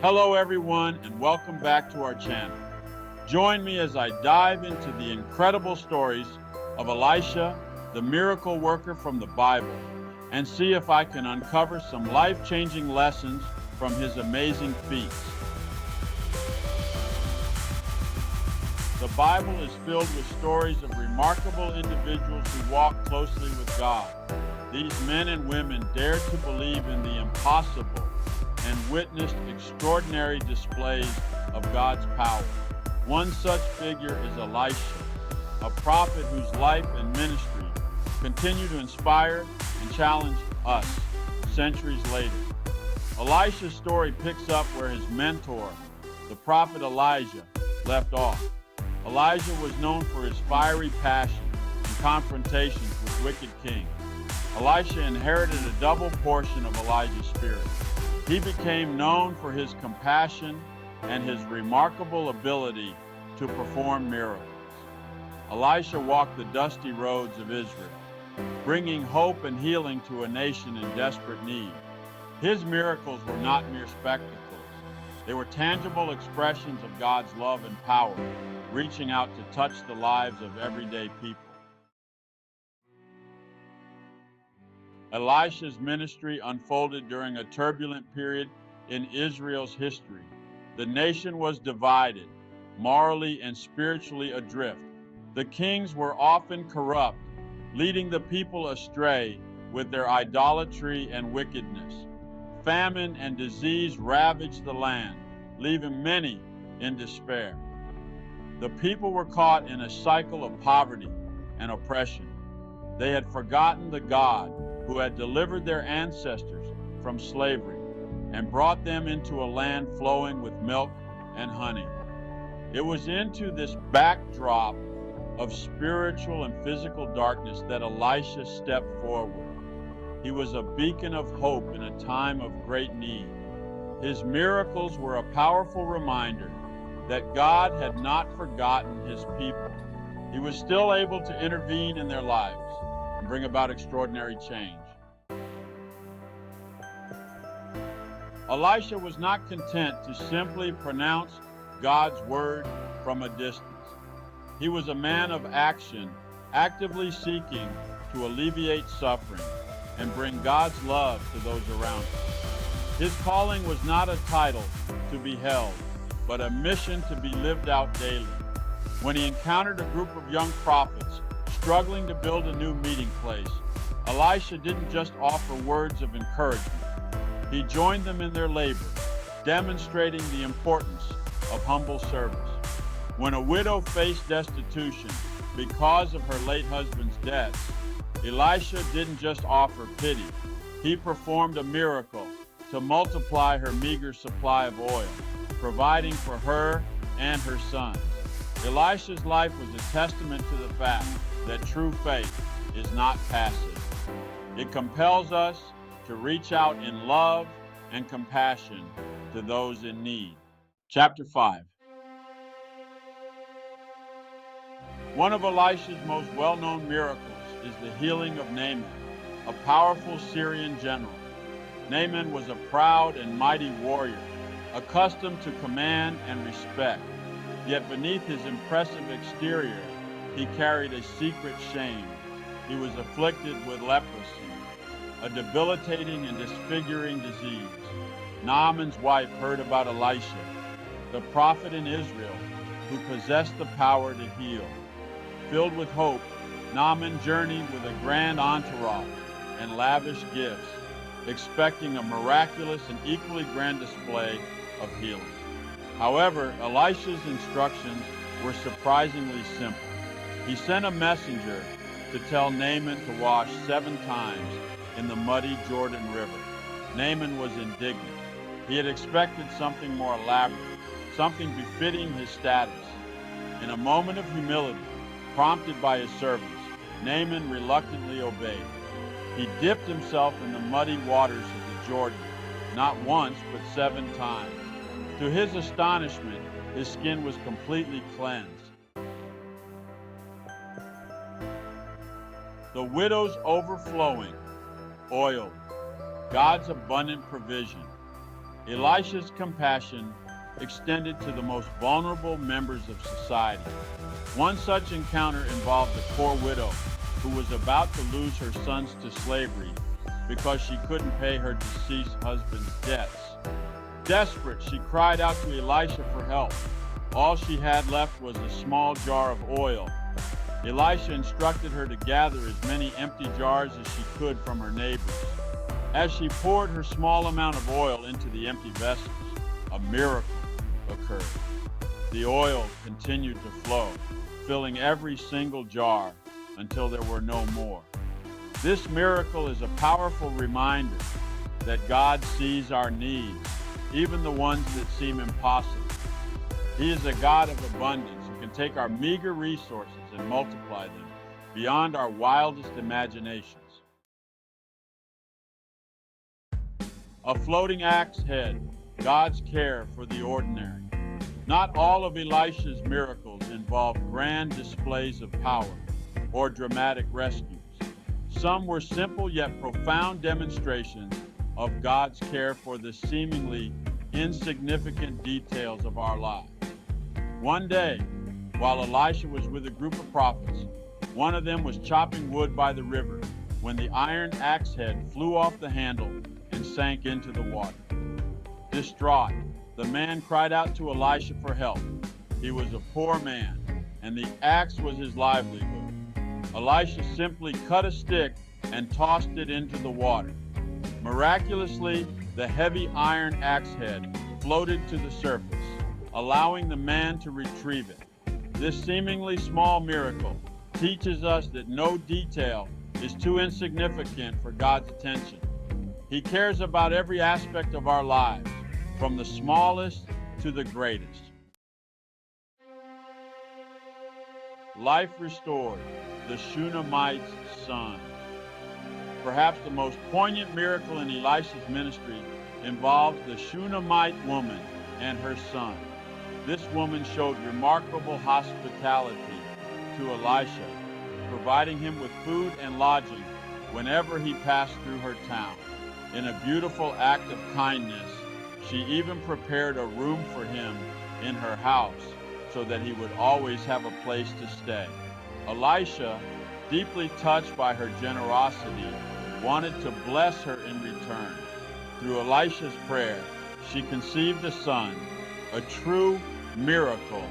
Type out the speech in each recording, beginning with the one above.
Hello everyone and welcome back to our channel. Join me as I dive into the incredible stories of Elisha, the miracle worker from the Bible, and see if I can uncover some life-changing lessons from his amazing feats. The Bible is filled with stories of remarkable individuals who walk closely with God. These men and women dared to believe in the impossible and witnessed extraordinary displays of God's power. One such figure is Elisha, a prophet whose life and ministry continue to inspire and challenge us centuries later. Elisha's story picks up where his mentor, the prophet Elijah, left off. Elijah was known for his fiery passion and confrontations with wicked kings. Elisha inherited a double portion of Elijah's spirit. He became known for his compassion and his remarkable ability to perform miracles. Elisha walked the dusty roads of Israel, bringing hope and healing to a nation in desperate need. His miracles were not mere spectacles. They were tangible expressions of God's love and power, reaching out to touch the lives of everyday people. Elisha's ministry unfolded during a turbulent period in Israel's history. The nation was divided, morally and spiritually adrift. The kings were often corrupt, leading the people astray with their idolatry and wickedness. Famine and disease ravaged the land, leaving many in despair. The people were caught in a cycle of poverty and oppression. They had forgotten the God who had delivered their ancestors from slavery and brought them into a land flowing with milk and honey. It was into this backdrop of spiritual and physical darkness that Elisha stepped forward. He was a beacon of hope in a time of great need. His miracles were a powerful reminder that God had not forgotten his people. He was still able to intervene in their lives and bring about extraordinary change. Elisha was not content to simply pronounce God's word from a distance. He was a man of action, actively seeking to alleviate suffering and bring God's love to those around him. His calling was not a title to be held, but a mission to be lived out daily. When he encountered a group of young prophets struggling to build a new meeting place, Elisha didn't just offer words of encouragement. He joined them in their labor, demonstrating the importance of humble service. When a widow faced destitution because of her late husband's death, Elisha didn't just offer pity. He performed a miracle to multiply her meager supply of oil, providing for her and her sons. Elisha's life was a testament to the fact that true faith is not passive. It compels us to reach out in love and compassion to those in need. Chapter 5. One of Elisha's most well-known miracles is the healing of Naaman, a powerful Syrian general. Naaman was a proud and mighty warrior, accustomed to command and respect. Yet beneath his impressive exterior, he carried a secret shame. He was afflicted with leprosy, a debilitating and disfiguring disease. Naaman's wife heard about Elisha, the prophet in Israel, who possessed the power to heal. Filled with hope, Naaman journeyed with a grand entourage and lavish gifts, expecting a miraculous and equally grand display of healing. However, Elisha's instructions were surprisingly simple. He sent a messenger to tell Naaman to wash 7 times in the muddy Jordan River. Naaman was indignant. He had expected something more elaborate, something befitting his status. In a moment of humility, prompted by his servants, Naaman reluctantly obeyed. He dipped himself in the muddy waters of the Jordan, not once, but 7 times. To his astonishment, his skin was completely cleansed. The widow's overflowing oil, God's abundant provision. Elisha's compassion extended to the most vulnerable members of society. One such encounter involved a poor widow who was about to lose her sons to slavery because she couldn't pay her deceased husband's debts. Desperate, she cried out to Elisha for help. All she had left was a small jar of oil. Elisha instructed her to gather as many empty jars as she could from her neighbors. As she poured her small amount of oil into the empty vessels, a miracle occurred. The oil continued to flow, filling every single jar until there were no more. This miracle is a powerful reminder that God sees our needs, even the ones that seem impossible. He is a God of abundance who can take our meager resources and multiply them beyond our wildest imaginations. A floating axe head, God's care for the ordinary. Not all of Elisha's miracles involved grand displays of power or dramatic rescues. Some were simple yet profound demonstrations of God's care for the seemingly insignificant details of our lives. One day, while Elisha was with a group of prophets, one of them was chopping wood by the river when the iron axe head flew off the handle and sank into the water. Distraught, the man cried out to Elisha for help. He was a poor man, and the axe was his livelihood. Elisha simply cut a stick and tossed it into the water. Miraculously, the heavy iron axe head floated to the surface, allowing the man to retrieve it. This seemingly small miracle teaches us that no detail is too insignificant for God's attention. He cares about every aspect of our lives, from the smallest to the greatest. Life restored, the Shunammite's son. Perhaps the most poignant miracle in Elisha's ministry involves the Shunammite woman and her son. This woman showed remarkable hospitality to Elisha, providing him with food and lodging whenever he passed through her town. In a beautiful act of kindness, she even prepared a room for him in her house so that he would always have a place to stay. Elisha, deeply touched by her generosity, wanted to bless her in return. Through Elisha's prayer, she conceived a son, a true miracle,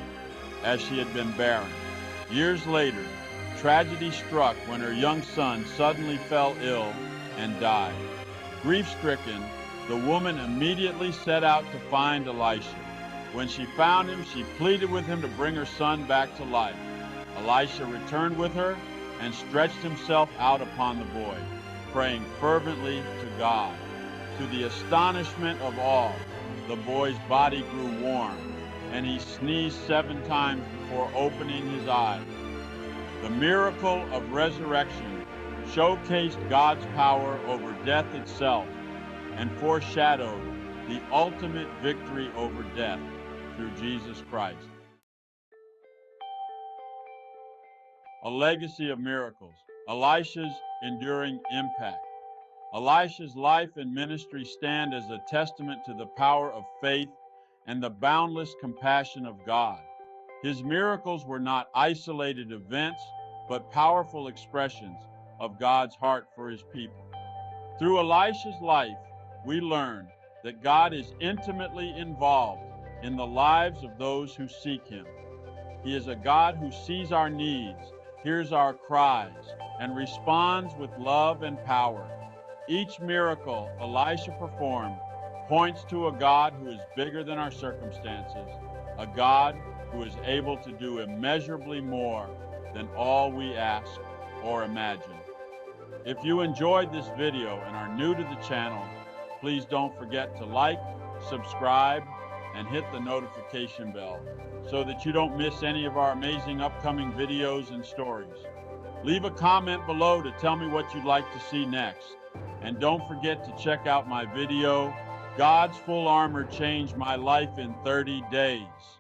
as she had been barren. Years later, tragedy struck when her young son suddenly fell ill and died. Grief-stricken, the woman immediately set out to find Elisha. When she found him, she pleaded with him to bring her son back to life. Elisha returned with her and stretched himself out upon the boy, praying fervently to God. To the astonishment of all, the boy's body grew warm, and he sneezed 7 times before opening his eyes. The miracle of resurrection showcased God's power over death itself and foreshadowed the ultimate victory over death through Jesus Christ. A legacy of miracles. Elisha's enduring impact. Elisha's life and ministry stand as a testament to the power of faith and the boundless compassion of God. His miracles were not isolated events, but powerful expressions of God's heart for his people. Through Elisha's life, we learn that God is intimately involved in the lives of those who seek him. He is a God who sees our needs, hears our cries, and responds with love and power. Each miracle Elisha performed points to a God who is bigger than our circumstances, a God who is able to do immeasurably more than all we ask or imagine. If you enjoyed this video and are new to the channel, please don't forget to like, subscribe, and hit the notification bell so that you don't miss any of our amazing upcoming videos and stories. Leave a comment below to tell me what you'd like to see next. And don't forget to check out my video, God's Full Armor Changed My Life in 30 Days.